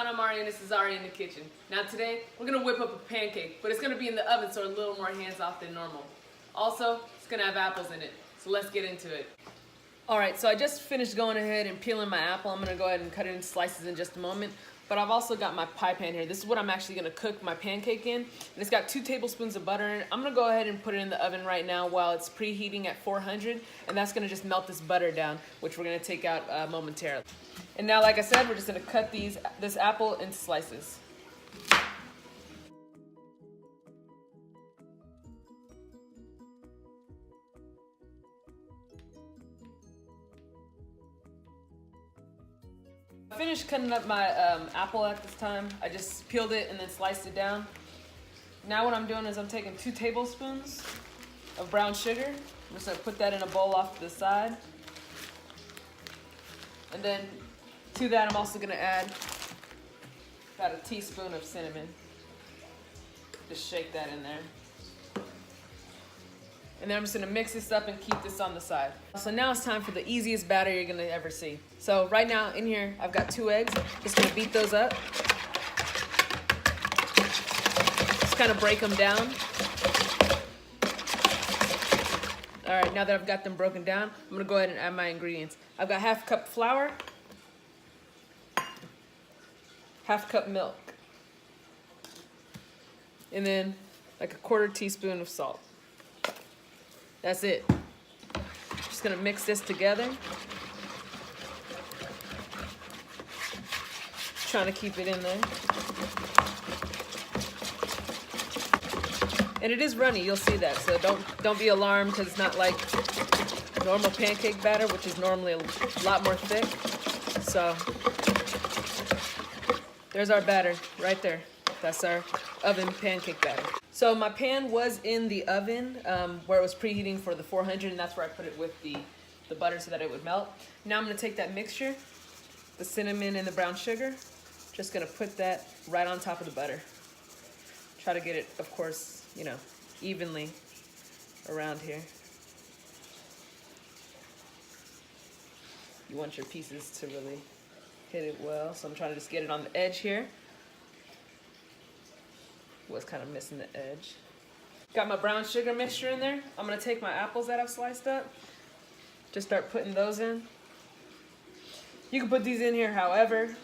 everyone, I'm Ari and this is Ari in the kitchen. Now today, we're gonna whip up a pancake, but it's gonna be in the oven so a little more hands-off than normal. Also, it's gonna have apples in it, so let's get into it. Alright, so I just finished going ahead and peeling my apple. I'm gonna go ahead and cut it into slices in just a moment. But I've also got my pie pan here. This is what I'm actually gonna cook my pancake in. And it's got 2 tablespoons of butter in it. I'm gonna go ahead and put it in the oven right now while it's preheating at 400. And that's gonna just melt this butter down, which we're gonna take out momentarily. And now, like I said, we're just gonna cut this apple into slices. I finished cutting up my apple at this time. I just peeled it and then sliced it down. Now what I'm doing is I'm taking 2 tablespoons of brown sugar. I'm just gonna put that in a bowl off to the side. And then to that I'm also gonna add about a teaspoon of cinnamon. Just shake that in there. And then I'm just gonna mix this up and keep this on the side. So now it's time for the easiest batter you're gonna ever see. So right now in here, I've got 2 eggs. Just gonna beat those up. Just kind of break them down. All right, now that I've got them broken down, I'm gonna go ahead and add my ingredients. I've got 1/2 cup flour, 1/2 cup milk, and then like a 1/4 teaspoon of salt. That's it. Just gonna mix this together. Trying to keep it in there. And it is runny, you'll see that. So don't be alarmed because it's not like normal pancake batter, which is normally a lot more thick. So there's our batter right there. That's our oven pancake batter. So my pan was in the oven where it was preheating for the 400, and that's where I put it with the butter so that it would melt. Now I'm gonna take that mixture, the cinnamon and the brown sugar, just gonna put that right on top of the butter. Try to get it, of course, you know, evenly around here. You want your pieces to really hit it well, so I'm trying to just get it on the edge here. Was kind of missing the edge. Got my brown sugar mixture in there. I'm gonna take my apples that I've sliced up. Just start putting those in. You can put these in here however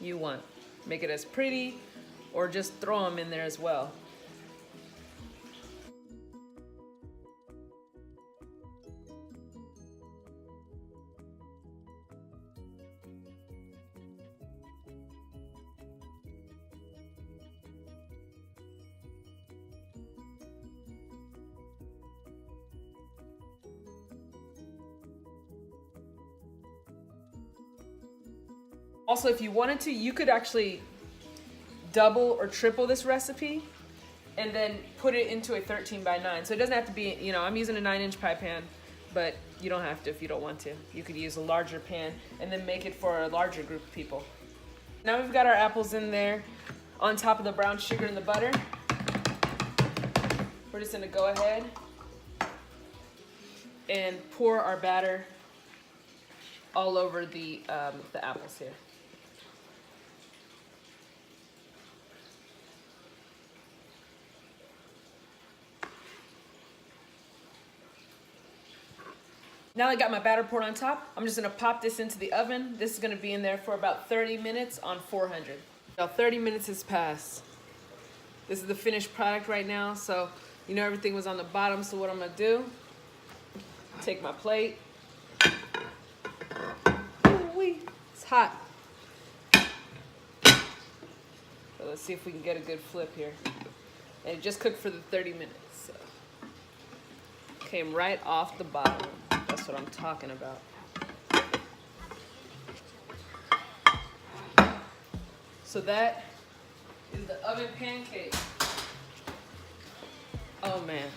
you want. Make it as pretty or just throw them in there as well. Also, if you wanted to, you could actually double or triple this recipe and then put it into a 13 by 9. So it doesn't have to be, you know, I'm using a 9-inch pie pan, but you don't have to if you don't want to. You could use a larger pan and then make it for a larger group of people. Now we've got our apples in there on top of the brown sugar and the butter. We're just gonna go ahead and pour our batter all over the apples here. Now I got my batter poured on top, I'm just gonna pop this into the oven. This is gonna be in there for about 30 minutes on 400. Now 30 minutes has passed. This is the finished product right now, so you know everything was on the bottom, so what I'm gonna do, take my plate. Ooh-wee, it's hot. So let's see if we can get a good flip here. And it just cooked for the 30 minutes, so. Came right off the bottom. That's what I'm talking about. So that is the oven pancake. Oh man,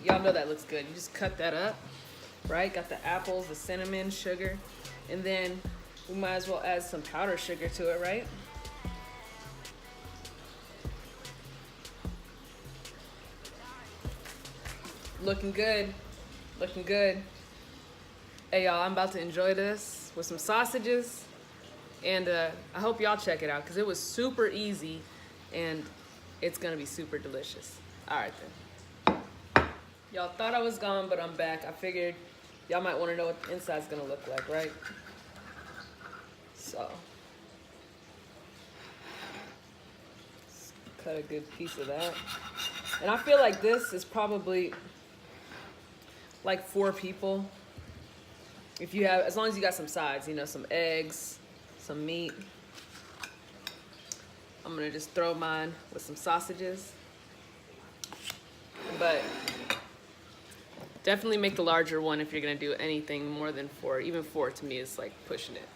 y'all know that looks good. You just cut that up, right? Got the apples, the cinnamon, sugar, and then we might as well add some powdered sugar to it, right? Looking good. Looking good. Hey y'all, I'm about to enjoy this with some sausages And I hope y'all check it out because it was super easy and it's gonna be super delicious. All right then. Y'all thought I was gone, but I'm back. I figured y'all might want to know what the inside's gonna look like, right? So, let's cut a good piece of that. And I feel like this is probably like 4 people. If you have, as long as you got some sides, you know, some eggs, some meat. I'm gonna just throw mine with some sausages. But definitely make the larger one if you're gonna do anything more than 4. Even 4 to me is like pushing it.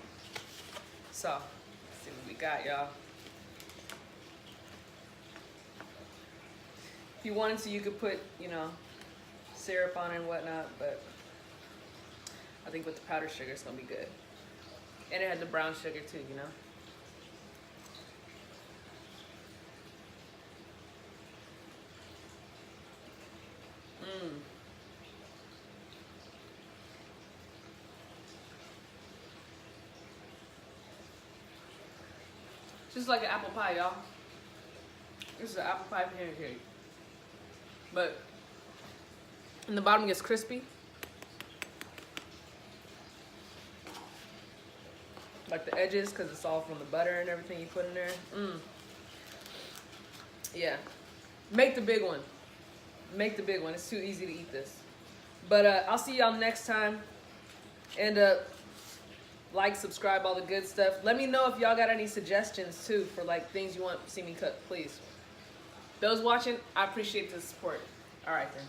So, let's see what we got, y'all. If you wanted to, you could put, you know, syrup on it and whatnot, but I think with the powdered sugar, it's gonna be good. And it had the brown sugar too, you know. Just like an apple pie, y'all. This is an apple pie pancake. But, and the bottom gets crispy. Like the edges, because it's all from the butter and everything you put in there. Yeah. Make the big one. Make the big one. It's too easy to eat this. But I'll see y'all next time. And like, subscribe, all the good stuff. Let me know if y'all got any suggestions too for like things you want to see me cook, please. Those watching, I appreciate the support. All right then.